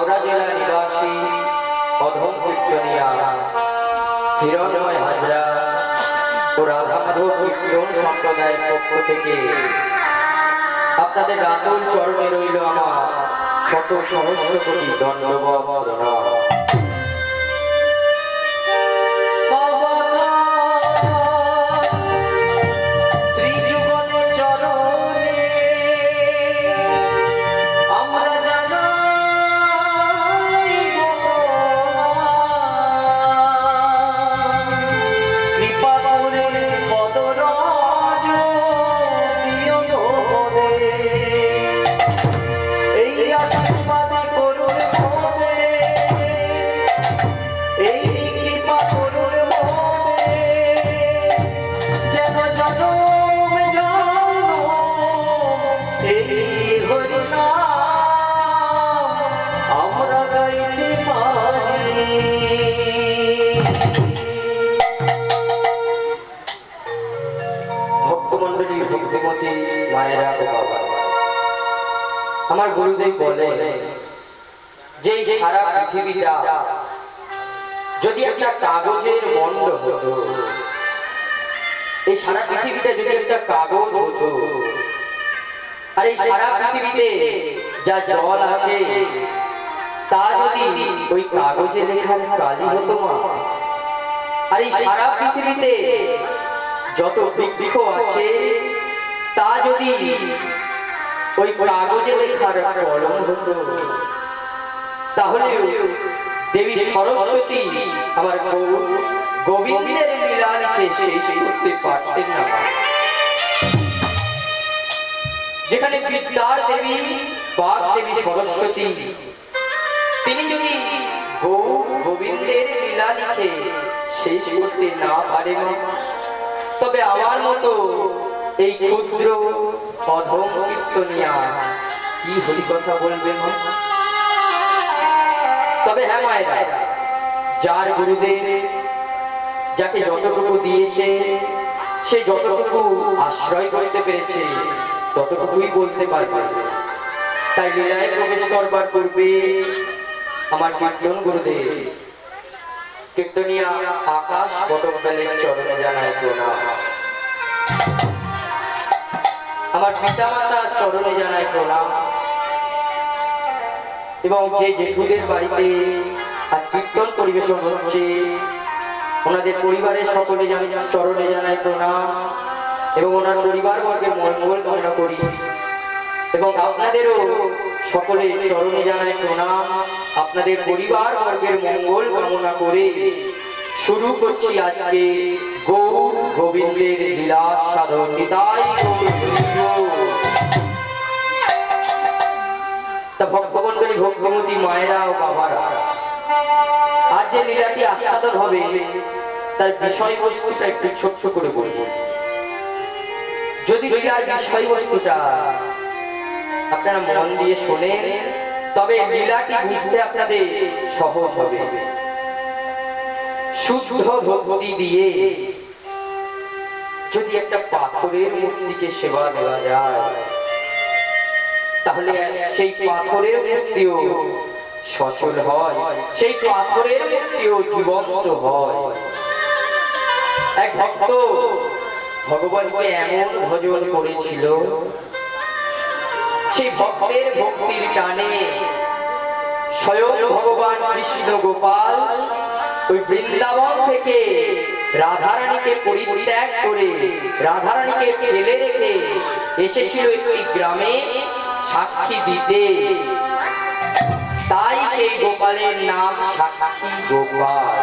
হাওড়া জেলা নিবাসী অধম কীর্তনিয়া হিরণময় হাজরা ও রাধা মাধব কীর্তন সম্প্রদায়ের পক্ষ থেকে আপনাদের রাতুল চরণে রইল আমার শত সহস্র কোটি দণ্ডবৎ প্রণাম। আমার গুরুদেব বলে যে সারা পৃথিবীটা যদি একটা কাগজের মন্ড হতো, এই সারা পৃথিবীটা যদি একটা কাগজ হতো, আর এই সারা পৃথিবীতে যা জল আছে তা যদি ওই কাগজে লেখার কালি হতো মা, আর এই সারা পৃথিবীতে যত বৃক্ষ আছে তা যদি ওই কাগজে লেখার কলম হতো, তাহলে দেবী সরস্বতী আমার গোবিন্দের লীলা লিখে শেষ করতে পারতেন না। যেখানে বিদ্যার দেবী বাগ দেবী সরস্বতী তিনি যদি গোবিন্দের লীলা লিখে শেষ করতে না পারেন, তবে আমার মতো এই ক্ষুদ্র অধম কীর্তনিয়া কি হরি কথা বলবেন। তবে হ্যাঁ মায়েরা, যার গুরুদেব যাকে যতটুকু দিয়েছে সে যতটুকু আশ্রয় করতে পেরেছে ততটুকুই বলতে পারবে। তাই লীলায় প্রবেশ করবার পূর্বে আমার কীর্তন গুরুদেব কীর্তনিয়া আকাশ বটবটালের চরণে জানায় প্রণাম, আমার পিতা মাতার চরণে জানায় প্রণাম, এবং যে জেঠুদের বাড়িতে আজ কীর্তন পরিবেশন হচ্ছে ওনাদের পরিবারের সকলে চরণে জানায় প্রণাম, এবং ওনার পরিবার বর্গের মঙ্গল কামনা করি, এবং আপনাদেরও সকলে চরণে জানায় প্রণাম। আপনাদের পরিবার বর্গের মঙ্গল কামনা করে শুরু করছি আজকে গৌর গোবিন্দের লীলা সাধন। নিতাই তা ভক্তমণ্ডলী, ভক্তমতী মায়েরা ও বাবারা, আজ যে লীলাটি আস্বাদন হবে তার বিষয়বস্তুটা একটু ছোট্ট করে বলবো। যদি লীলার বিষয়বস্তুটা আপনারা মন দিয়ে শোনেন তবে লীলাটি বুঝতে আপনাদের সহজ হবে। শুদ্ধ ভক্তি দিয়ে যদি একটা পাথরের মূর্তিকে সেবা দেওয়া যায় তাহলে সেই পাথরের মূর্তিও সচল হয়, সেই পাথরের মূর্তিও জীবন্ত হয়। এক ভক্ত ভগবানকে এমন ভজন করেছিল, সেই ভক্তের ভক্তির টানে স্বয়ং ভগবান কৃষ্ণ গোপাল ওই বৃন্দাবন থেকে রাধারানীকে পরিত্যাগ করে রাধারানীকে ফেলে রেখে এসেছিল একটি গ্রামে সাক্ষী দিতে। তাই সেই গোপালের নাম সাক্ষী গোপাল।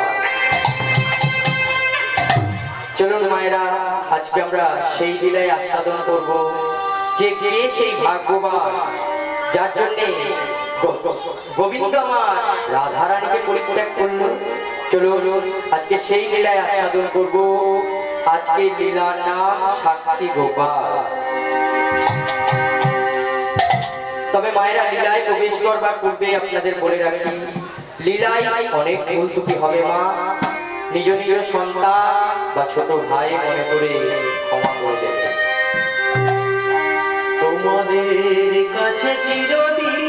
চলুন মায়েরা, আজকে আমরা সেই লীলায় আস্বাদন করব যে কে সেই ভাগ্যবান যার জন্যে গোবিন্দ আমার রাধারানীকে পরিত্যাগ করলো। চলুন আজকে সেই লীলায় আস্বাদন করব। আজকে লীলার নাম সাক্ষী গোপাল। তবে মায়েরা, লীলায় প্রবেশ করবার পূর্বে আপনাদের বলে রাখি, লীলায় অনেক ভুল ত্রুটি হবে মা। নিজ নিজ সন্তান বা ছোট ভাই মনে করে ক্ষমা করে দেবে। তোমাদের কাছে চিরদিন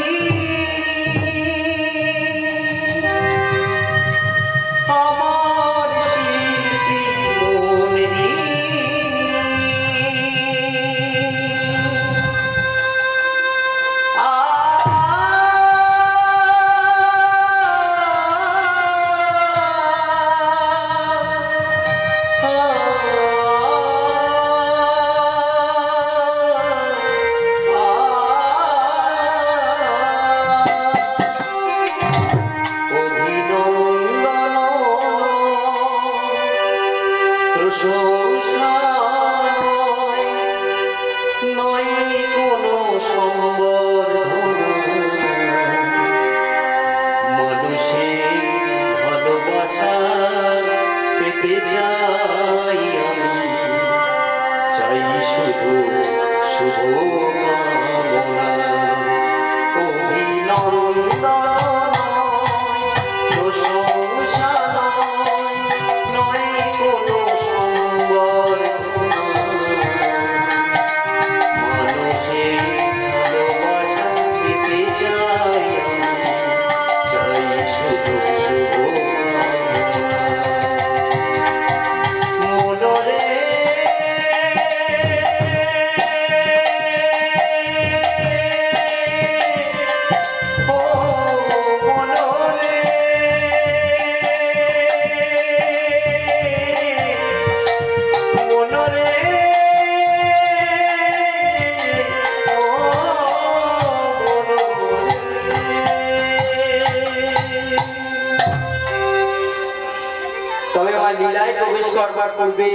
লীলায় প্রবেশ করবার পূর্বে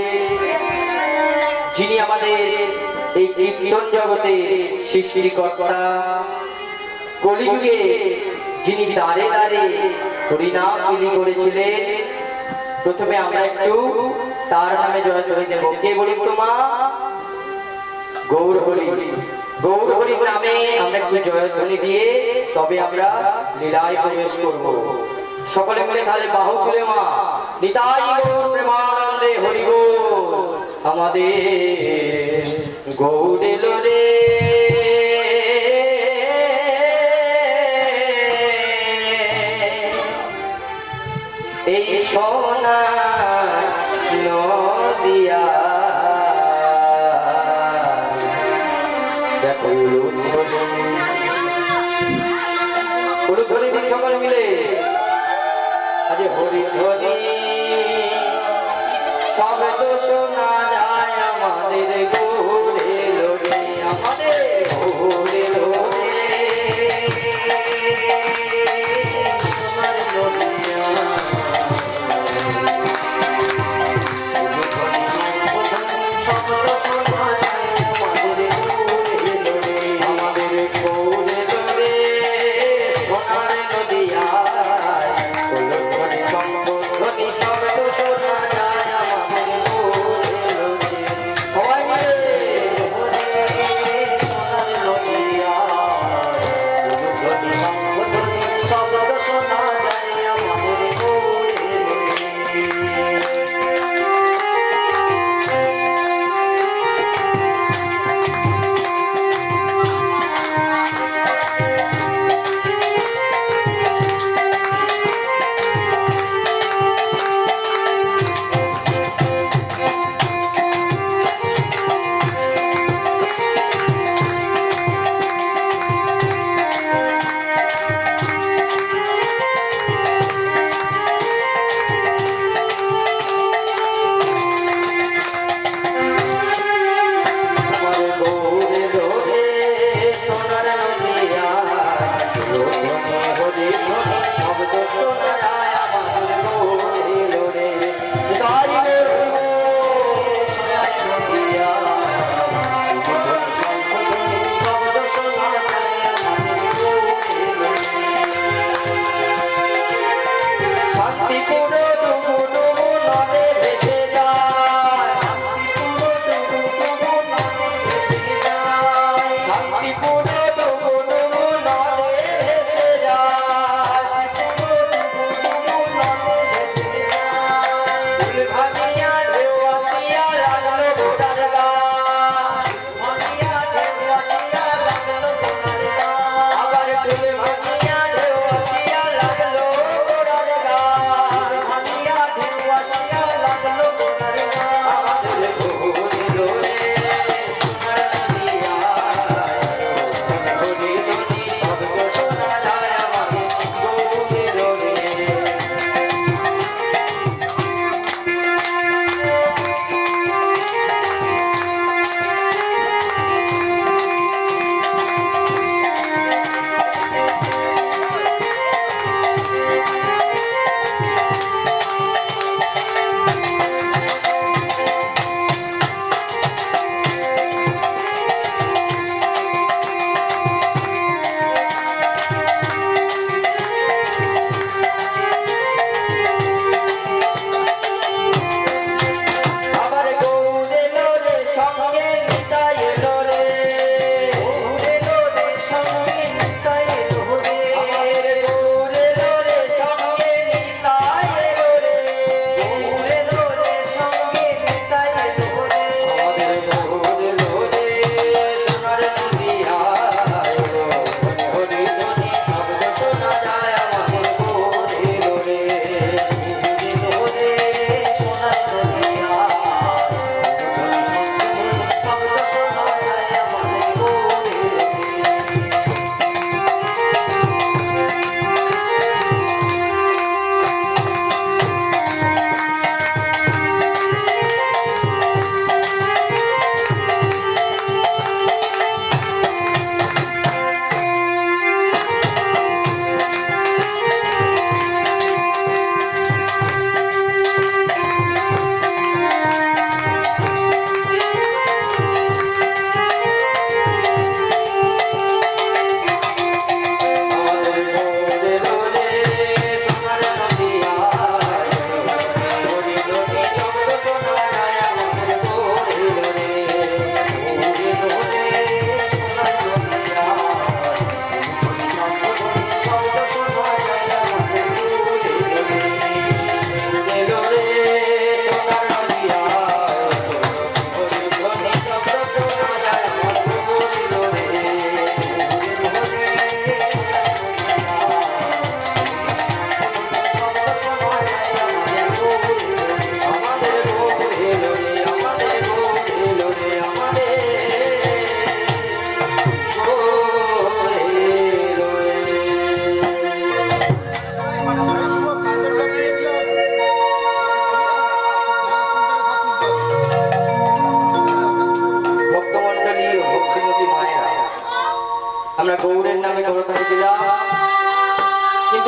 যিনি আমাদের এই কীর্তন জগতে সৃষ্টিকর্তা, কলিযুগে যিনি দাঁড়ে দাঁড়ে হরিনাম বিলি করেছিলেন, প্রথমে আমরা একটু তার নামে জয়ধ্বনি দেব। কে বলি তোমা? গৌর হরি। গৌর হরির নামে আমরা একটু জয়ধ্বনি দিয়ে তবে আমরা লীলায় প্রবেশ করব। সকলে মিলে তাহলে বাহু তুলে মা নিতাই গৌর প্রেমানন্দে হরি গৌর, আমাদের গৌর এলো রে। এই সোনা নদিয়া দেখো উলুধ্বনি দিন সকলে মিলে। আজ হরি ধ্বনি সব তো শোনা যায় আমাদের গৌরে লোরে, আমাদের গৌরে লোরে।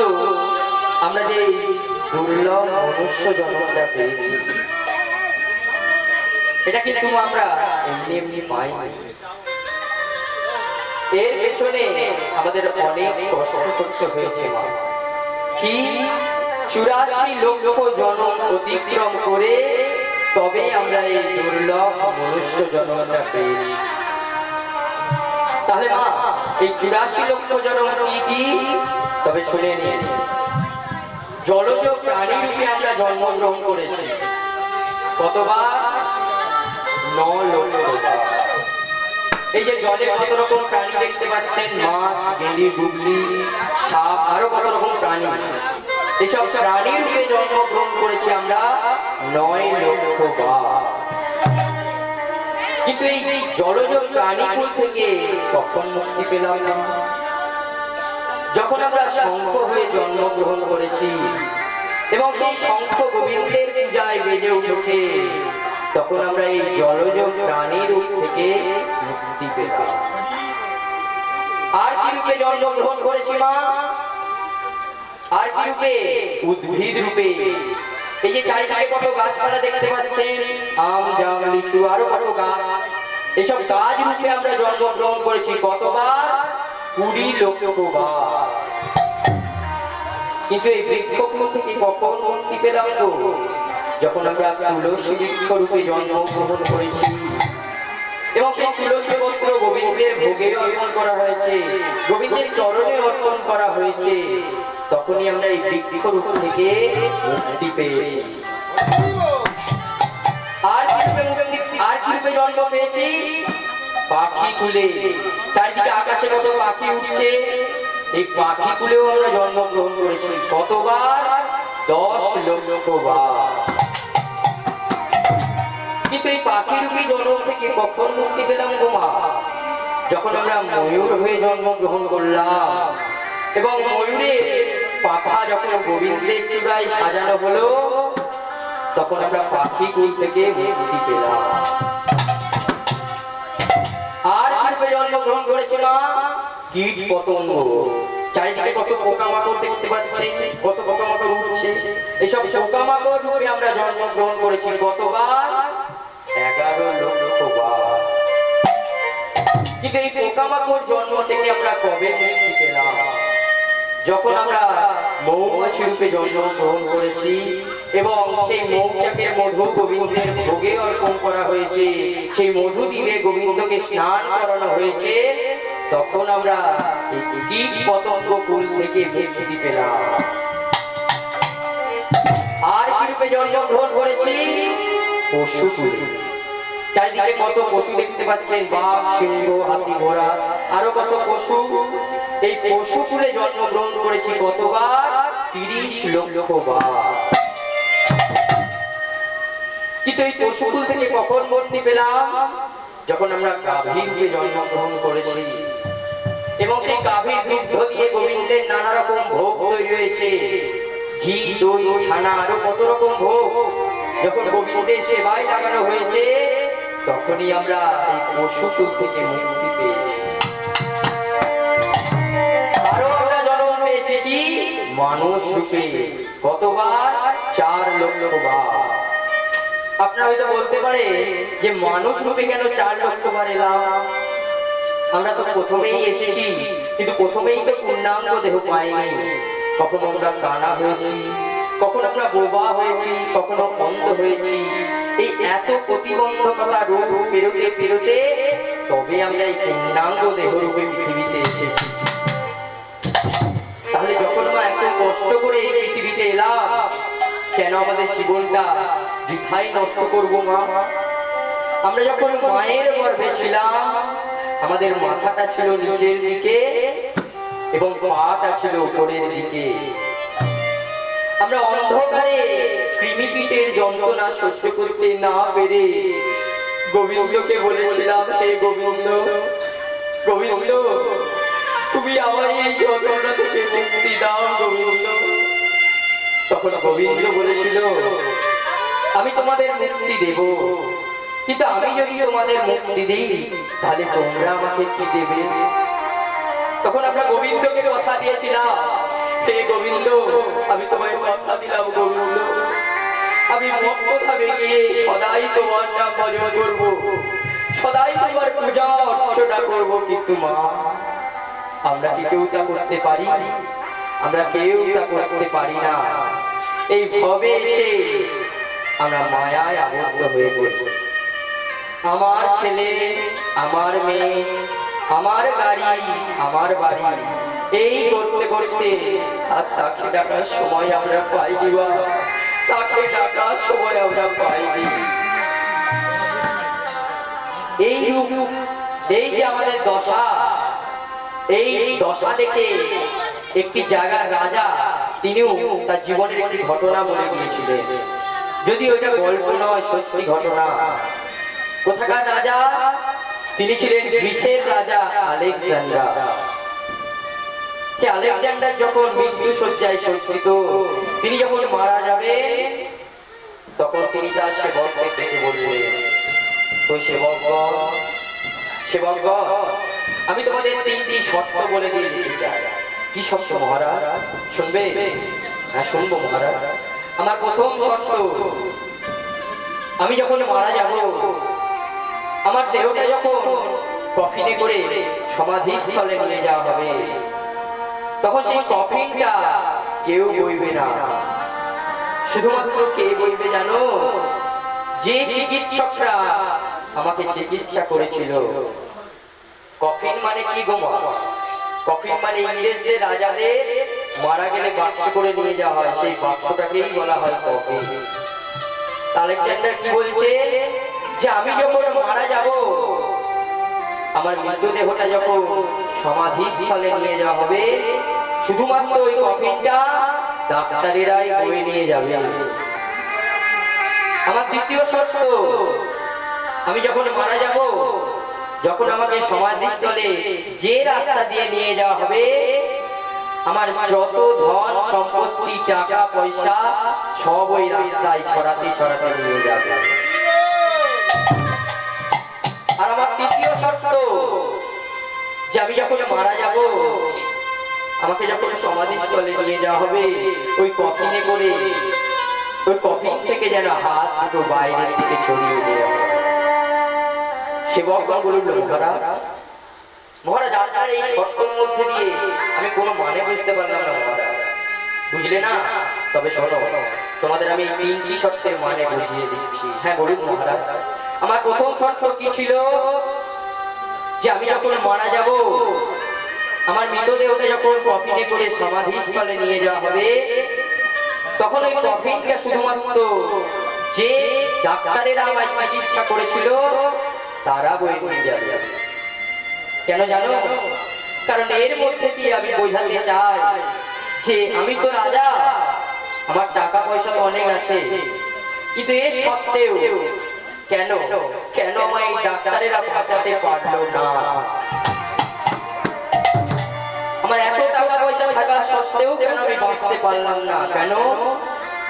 তো আমরা যে দুর্লভ মনুষ্য জন্মটা পেয়েছি, এটা কিন্তু আমরা এমনি এমনি পাই। এর পেছনে আমাদের অনেক কষ্ট করতে হয়েছে। কি 84 লক্ষ জন্ম অতিক্রম করে তবে আমরা এই দুর্লভ মনুষ্য জন্মটা পেয়েছি। তাহলে মা এই 84 লক্ষ জন্ম কি কি তবে শুনে নিন। জলজ প্রাণী রূপে আমরা জন্মগ্রহণ করেছি কতবার? 9 লক্ষ। এই যে জলে কত রকম প্রাণী দেখতে পাচ্ছেন, মাছ, গেঁড়ি, গুগলি, সাপ, আরো কত রকম প্রাণী, এসব প্রাণী রূপে জন্মগ্রহণ করেছি আমরা 9 লক্ষ বার। কিন্তু এই জলজ প্রাণীকুল থেকে কখন মুক্তি পেলাম না? যখন আমরা শঙ্খ হয়ে জন্মগ্রহণ করেছি এবং সেই শঙ্খ গোবিন্দের পূজায় বেজে উঠেছে, তখন আমরা এই জলজ প্রাণী রূপ থেকে মুক্তি পেলাম। আর কি রূপে জন্মগ্রহণ করেছি মা? আর কি রূপে? উদ্ভিদ রূপে। এই যে চারিদিকে কত গাছপালা দেখতে পাচ্ছেন, আম, জাম, লিচু, আরো কত গাছ, এসব গাছ রূপে আমরা জন্মগ্রহণ করেছি কতবার? 20 লক্ষ বার। কিন্তু এই বৃক্ষগুলো থেকে কখন মুক্তি পেলাম তো? যখন আমরা তুলসী বৃক্ষ রূপে জন্মগ্রহণ করেছি এবং সেই তুলসী পত্র গোবিন্দের ভোগে অর্পণ করা হয়েছে, গোবিন্দের চরণে অর্পণ করা হয়েছে, তখনই আমরা এই বৃক্ষ রূপ থেকে মুক্তি পেয়েছি। আর কি রূপে জন্ম পেয়েছি? পাখি কুলে। চারিদিকে আকাশে কত পাখি উঠছে, এই পাখি কুলেও আমরা জন্মগ্রহণ করেছি কতবার? 10 লক্ষ বার। কিন্তু এই পাখি রূপী জন্ম থেকে কখন মুক্তি পেলাম গো মা? যখন আমরা ময়ূর হয়ে জন্মগ্রহণ করলাম এবং ময়ূরের পাখা যখন গোবিন্দের চূড়ায় সাজানো হলো, তখন আমরা পাখি কুল থেকে মুক্তি পেলাম। আর কি রূপে জন্মগ্রহণ করেছি মা? কীট পতঙ্গ। চারিদিকে কত পোকামাকড় দেখতে পাচ্ছেন, কত পোকামাকড় উঠছে, এসব পোকামাকড় রূপে আমরা জন্মগ্রহণ করেছি কতবার? 11 লক্ষ বার। কিন্তু এই পোকামাকড় জন্ম থেকে আমরা কবে মুক্তি পেলাম? যখন আমরা মৌমাছি রূপে জন্মগ্রহণ করেছি এবং সেই মৌচাকের মধু গোবিন্দের ভোগে অর্পণ করা হয়েছে, সেই মধু দিয়ে গোবিন্দকে স্নান করানো হয়েছে, তখন আমরা এই কীট পতঙ্গ কুল থেকে মুক্তি পেলাম। আর কি রূপে জন্মগ্রহণ করেছি? পশু কুলে। চারিদিকে কত পশু দেখতে পাচ্ছেন, বাঘ, সিংহ, হাতি, ঘোড়া, আরো কত পশু, এই পশু কুলে জন্মগ্রহণ করেছি কতবার? 30 লক্ষ বার। কিন্তু এই পশু কুল থেকে কখন মুক্তি পেলাম? যখন আমরা গাভীর রূপে জন্মগ্রহণ করেছি এবং সেই গাভীর দুগ্ধ দিয়ে গোবিন্দের নানা রকম ভোগ তৈরি হয়েছে, ঘি, দই, ছানা, আরো কত রকম ভোগ যখন গোবিন্দের সেবায় লাগানো হয়েছে, তখনই আমরা এই পশু কুল থেকে মুক্তি পেয়েছি। আরো আমরা জন্ম পেয়েছি কি? মানুষ রূপে কতবার? 4 লক্ষ বার। আপনারা হয়তো বলতে পারে যে মানুষ রূপে কেন 4 লক্ষ বার এলাম? আমরা তো প্রথমেই এসেছি, কিন্তু প্রথমেই তো পূর্ণাঙ্গ দেহ পাইনি। কখনো আমরা কানা হয়েছি, কখনো আমরা বোবা হয়েছি, কখনো অন্ধ হয়েছি। এই এত প্রতিবন্ধকতা রূপ পেরোতে পেরোতে তবে আমরা এই পূর্ণাঙ্গ দেহ রূপে পৃথিবীতে এসেছি। তাহলে যখন আমরা এত কষ্ট করে এই পৃথিবীতে এলাম, কেন আমাদের জীবনটা বৃথায় নষ্ট করবো মা? আমরা যখন মায়ের গর্ভে ছিলাম, আমাদের মাথাটা ছিল নিচের দিকে এবং পাটা ছিল উপরের দিকে। আমরা অন্ধকারে কৃমিকীটের যন্ত্রণা সহ্য করতে না পেরে গোবিন্দকে বলেছিলাম, হে গোবিন্দ, গোবিন্দ, তুমি আমার এই যন্ত্রণা থেকে মুক্তি দাও গোবিন্দ। তখন গোবিন্দ বলেছিল, আমি তোমাদের মুক্তি দেব, কিন্তু আমি যদি তোমাদের মুক্তি দিই তাহলে তোমরা আমাকে কি দেবে? তখন আমরা গোবিন্দকে কথা দিয়েছিলাম, হে গোবিন্দ, আমি তোমায় কথা দিলাম গোবিন্দ, আমি মক্কাতে গিয়ে সদাই তোমার নাম ভজন করবো, সদাই তোমার পূজা অর্চনা করবো। কিন্তু মা, আমরা কি কেউ তা করতে পারি? আমরা কেউ তা করতে পারি না। এই ভবে এসে আমরা মায়ায় আবদ্ধ হয়ে পড়ব। আমার ছেলে, আমার মেয়ে, আমার গাড়ি, আমার বাড়ি, এই করতে করতে আর তাকে ডাকার সময় আমরা পাইনি বা তাকে ডাকার সময় আমরা পাইনি। এই রূপ, এই যে আমাদের দশা, এই দশা দেখে একটি জায়গার রাজা তিনিও তার জীবনের একটি ঘটনা বলে গিয়েছিলেন। যদি ওইটা গল্প নয়, সত্যি ঘটনা। কোথাকার রাজা? তিনি ছিলেন গ্রীসের রাজা আলেকজান্ডার। সে আলেকজান্ডার যখন মৃত্যু শয্যায় শয্যিত, তিনি যখন মারা যাবে, তখন তিনি তার সেবককে ডেকে বললেন, ওই সেবকগণ, সেবকগণ, আমি তোমাদের তিনটি শর্ত বলে দিয়ে দিতে চাই। কি শর্ত মহারাজ? শুনবে? হ্যাঁ, শুনবো মহারাজ। আমার প্রথম শর্ত, আমি যখন মারা যাব, আমার দেহটা যখন কফিনে করে সমাধিস্থলে নিয়ে যাওয়া হবে, তখন সেই কফিনটা কেউ বইবে না। শুধুমাত্র কে বইবে জানো? যে চিকিৎসকরা আমাকে চিকিৎসা করেছিল। কফিন মানে কি গো মা? কফিন মানে ইংরেজদের রাজাদের মারা গেলে বাক্স করে নিয়ে যাওয়া হয়, সেই বাক্সটাকেই বলা হয় কফিন। আলেকজান্ডার কি বলছে? যে আমি যখন মারা যাব, আমার মৃতদেহটা যখন সমাধিস্থলে নিয়ে যাওয়া হবে, শুধুমাত্র ওই কফিনটা ডাক্তারেরাই বয়ে নিয়ে যাবে। আমার দ্বিতীয় শর্ত, আমি যখন মারা যাব, যখন আমাকে সমাধিস্থলে যে রাস্তা দিয়ে নিয়ে যাওয়া হবে, আমার যত ধন সম্পত্তি, টাকা পয়সা সব ওই রাস্তায় ছড়াতে ছড়াতে নিয়ে যাবে। আর আমার তৃতীয় শর্ত, যে আমি যখন মারা যাব, আমাকে যখন সমাধিস্থলে নিয়ে যাওয়া হবে, ওই কফিনে করে, ওই কফিন থেকে যেন হাত দুটো বাইরের দিকে ছড়িয়ে দেওয়া হয়। সেবকগণ বলল, মহারাজ, মহারাজ, আপনার এই শর্তের মধ্যে দিয়ে আমি কোনো মানে বুঝতে পারলাম না মহারাজ। বুঝলে না? তবে শোনো, তোমাদের আমি এই তিনটি শর্তের মানে বুঝিয়ে দিচ্ছি। হ্যাঁ বলুন মহারাজ। আমার প্রথম শর্ত কি ছিল? যে আমি যখন মারা যাব, আমার মৃতদেহটা যখন কফিনে করে সমাধিস্থলে নিয়ে যাওয়া হবে, তখন ওই কফিনটা শুধুমাত্র যে ডাক্তারেরা আমায় চিকিৎসা করেছিল তারা বয়ে নিয়ে যাবে। কেন জানো? কারণ এর মধ্যে দিয়ে আমি বোঝাতে চাই যে আমি তো রাজা, আমার টাকা পয়সা তো অনেক আছে, কিন্তু এর সত্ত্বেও কেন কেন আমায় ডাক্তারেরা বাঁচাতে পারলো না? আমার এত টাকা পয়সা থাকা সত্ত্বেও কেন আমি বাঁচতে পারলাম না? কেন?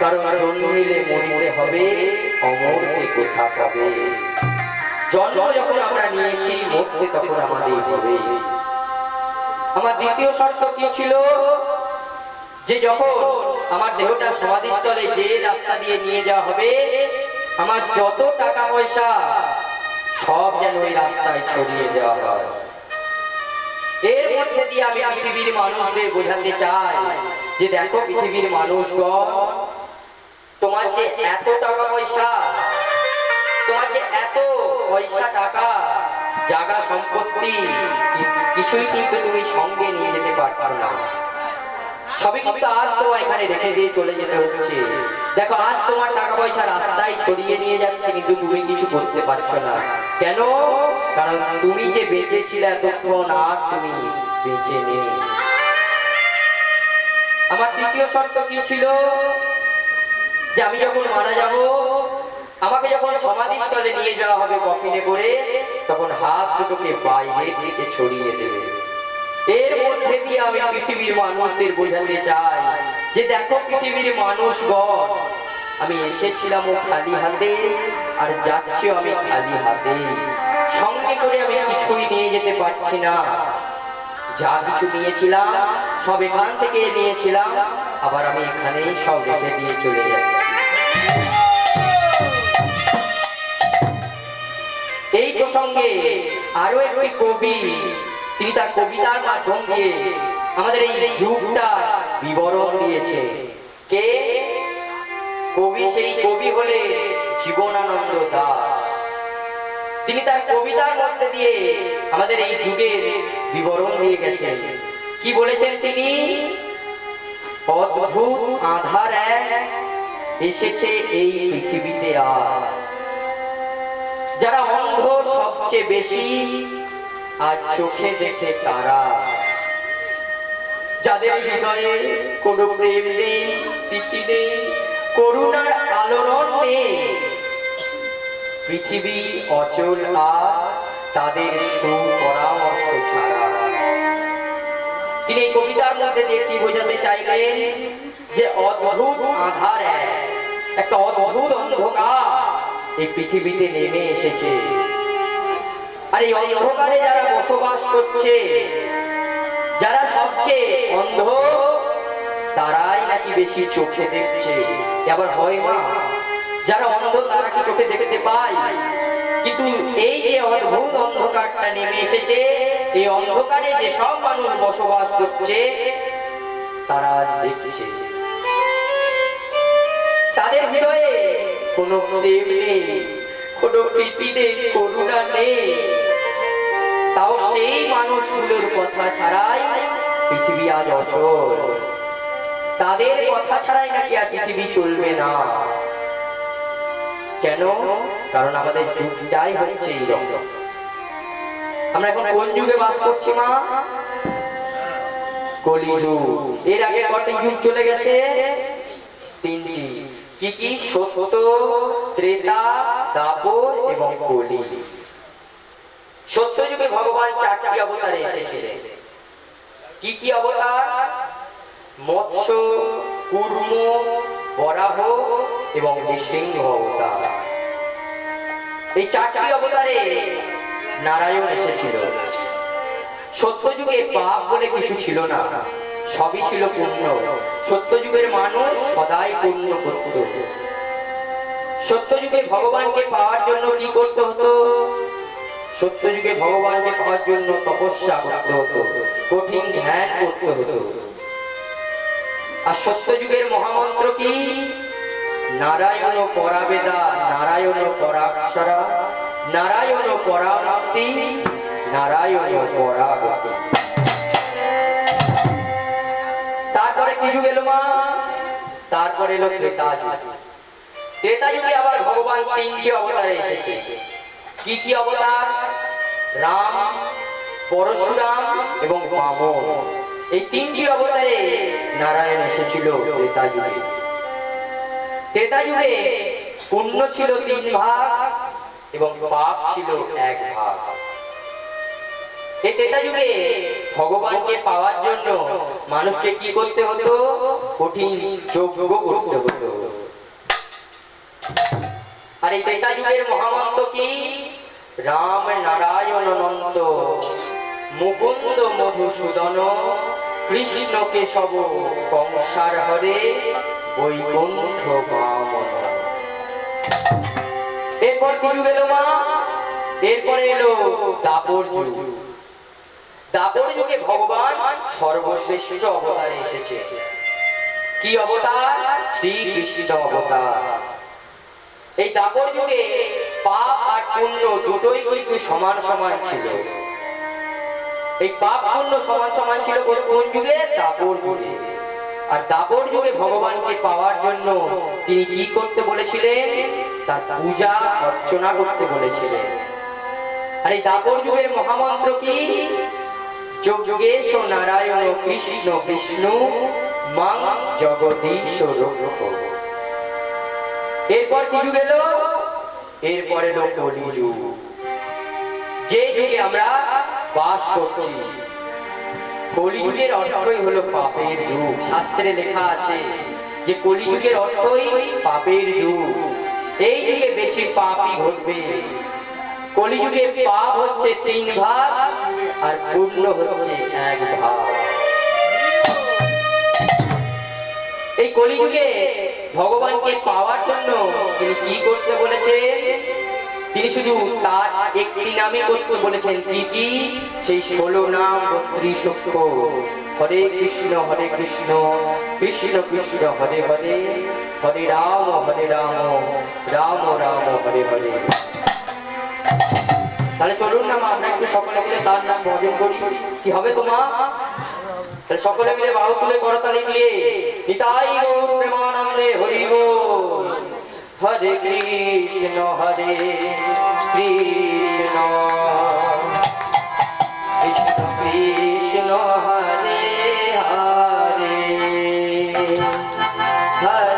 কারণ জন্মিলে মরিতে হবে, অমরকে কোথা পাবে। জন্ম যখন আমরা নিয়েছি, মরতে তখন আমাদের হবে। আমার দ্বিতীয় শর্ত কি ছিল? যে যখন আমার দেহটা সমাধিস্থলে যে রাস্তা দিয়ে নিয়ে যাওয়া হবে, আমার যত টাকা পয়সা সব যেন ওই রাস্তায় ছড়িয়ে দেওয়া হয়। এর মধ্যে দিয়ে আমি পৃথিবীর মানুষদের বোঝাতে চাই যে দেখো পৃথিবীর মানুষগণ, তোমার যে এত টাকা পয়সা, তোমার যে এত পয়সা টাকা, জায়গা সম্পত্তি, কিছুই কিন্তু তুমি সঙ্গে নিয়ে যেতে পারছো না। সবই কিন্তু আজ তোমার এখানে রেখে দিয়ে চলে যেতে হচ্ছে। দেখো আজ তোমার টাকা পয়সা রাস্তায় ছড়িয়ে নিয়ে যাচ্ছে, কিন্তু তুমি কিছু করতে পারছো না। কেন? কারণ তুমি যে বেঁচে ছিলে এতক্ষণ, আর তুমি বেঁচে নেই। আমার তৃতীয় শর্ত কি ছিল? যে আমি যখন মারা যাব, আমাকে যখন সমাধিস্থলে নিয়ে যাওয়া হবে কফিনে করে, তখন হাত দুটোকে বাইরের দিকে ছড়িয়ে দেবে। এর মধ্যে দিয়ে আমি পৃথিবীর মানুষদের বোঝাতে চাই যে দেখো পৃথিবীর মানুষগণ, আমি এসেছিলাম ও খালি হাতে, আর যাচ্ছিও আমি খালি হাতে। সঙ্গে করে আমি কিছুই নিয়ে যেতে পারছি না। যা কিছু নিয়েছিলাম সব এখান থেকে নিয়েছিলাম, আবার আমি এখানেই সব রেখে দিয়ে চলে যাচ্ছি। এই প্রসঙ্গে আরো একটি কবি, তিনি তার কবিতার মাধ্যম দিয়ে আমাদের এই যুগটা বিবরণ দিয়েছে। কে কবি? সেই কবি হলে জীবনানন্দ দাশ। তিনি তার কবিতার মধ্যে দিয়ে আমাদের এই যুগের বিবরণ দিয়ে গেছেন। কি বলেছেন তিনি? অদ্ভুত আধার এক এসেছে এই পৃথিবীতে, আর যারা অন্ধ সবচেয়ে বেশি আর চোখে দেখে তারা, যাদের হৃদয়ে কোনো প্রেম নেই, প্রীতি নেই, করুণার আলোড়ন নেই, পৃথিবী অচল আর তাদের সুপরামর্শ ছাড়া। তিনি এই কবিতার মধ্যে দিয়ে কি বোঝাতে চাইলেন? যে অদ্ভুত আধার একটা অদ্ভুত অন্ধকার এই পৃথিবীতে নেমে এসেছে। আর এই অন্ধকারে যারা বসবাস করছে, যারা সবচেয়ে অন্ধ, তারাই নাকি বেশি চোখে দেখছে। আবার হয় মা, যারা অন্ধ তারা কি চোখে দেখতে পায়? কিন্তু এই যে অদ্ভুত অন্ধকারটা নেমে এসেছে, এই অন্ধকারে যে সব মানুষ বসবাস করছে তারা দেখছে। তাদের হৃদয়ে কোনো প্রেম নেই, কোনো প্রীতি নেই, করুণা নেই। তাও সেই মানুষগুলোর কথা ছাড়াই পৃথিবী আজ অচল। তাদের কথা ছাড়াই নাকি আর পৃথিবী চলবে না। কেন? কারণ আমাদের যুগটাই হচ্ছে এইরকম। আমরা এখন কোন যুগে বাস করছি মা? কলিযুগ। এর আগে কটি যুগ চলে গেছে? তিনটি। কি কি? সত্য, ত্রেতা, দাপর এবং কলি। সত্য যুগে ভগবান 4টি অবতারে এসেছিলেন। কি কি অবতার? মৎস্য, কূর্ম, বরাহ এবং নৃসিংহ অবতার। এই 4টি অবতারে নারায়ণ এসেছিল। সত্য যুগে পাপ বলে কিছু ছিল না, সবই ছিল পুণ্য। সত্য যুগের মানুষ সদাই পুণ্য করত। সত্য যুগে ভগবানকে পাওয়ার জন্য কি করতে হতো? সত্য যুগে ভগবানকে পাওয়ার জন্য তপস্যা করতে হতো, কঠিন ধ্যান করতে হতো। আর সত্য যুগের মহামন্ত্র কি? নারায়ণ পরাবেদা, নারায়ণ পরাক্ষরা, নারায়ণ পরামুক্তি, নারায়ণ পরাগতি। তারপরে কি যুগ এলো মা? তারপরে এলো ত্রেতা যুগ। ত্রেতা যুগে আবার ভগবান 3টি অবতারে এসেছে। কি কি অবতার? রাম, পরশুরাম এবং বামন। এই 3টি অবতারে নারায়ণ এসেছিল ত্রেতা যুগে। ত্রেতা যুগে পুণ্য ছিল 3 ভাগ এবং পাপ ছিল 1 ভাগ। এই ত্রেতা যুগে ভগবানকে পাওয়ার জন্য মানুষকে কি করতে হতো? কঠিন যজ্ঞ করতে হতো। আর এই ত্রেতা যুগের মহামন্ত্র কি? রাম নারায়ণ অনন্ত, মুকুন্দ মধুসূদন, কৃষ্ণ কেশব কংসার হরে, বৈকুণ্ঠ বামন। এরপর কি যুগ এলো মা? এরপরে এলো দাপর যুগ। দাপর যুগে ভগবান সর্বশ্রেষ্ঠ অবতারে এসেছে। কি অবতার? শ্রীকৃষ্ণ অবতার। এই দাপর যুগে পাপ আর পুণ্য দুটোই কিন্তু সমান সমান ছিল। এই পাপ পুণ্য সমান সমান ছিল কোন যুগে? দাপর যুগে। আর দাপর যুগে ভগবানকে পাওয়ার জন্য তিনি কি করতে বলেছিলেন? তার পূজা অর্চনা করতে বলেছিলেন। আর এই দাপর যুগের মহামন্ত্র কি? যোগেশ নারায়ণ কৃষ্ণ বিষ্ণু মাং জগদীশ রক্ষ। এরপর কি যুগ এলো? এরপর এলো কলিযুগ। যে যুগে আমরা বাস করছি। কলিযুগের অর্থই হলো পাপের যুগ। শাস্ত্রে লেখা আছে যে কলিযুগের অর্থই পাপের যুগ। এই যুগে বেশি পাপই ঘটবে। কলিযুগের পাপ হচ্ছে 3 ভাগ আর পূর্ণ হচ্ছে এক ভাব। এই কলিযুগে ভগবানকে পাওয়ার জন্য তিনি কি করতে বলেছেন? তিনি শুধু তার একটি নামই করতে বলেছেন। কি? সেই 16 নাম 32 অক্ষর। হরে কৃষ্ণ কৃষ্ণ কৃষ্ণ হরে হরে, হরে রাম রাম রাম হরে হরে। তাহলে চলুন না আমরা একটু সকলে মিলে তার নাম ভজন করি। কি হবে তোমার? তাহলে সকলে মিলে বাহু তুলে করতালি দিয়ে নিতাই গৌর প্রেমানন্দে হরি বল। হরে কৃষ্ণ কৃষ্ণ কৃষ্ণ হরে হরে, হরে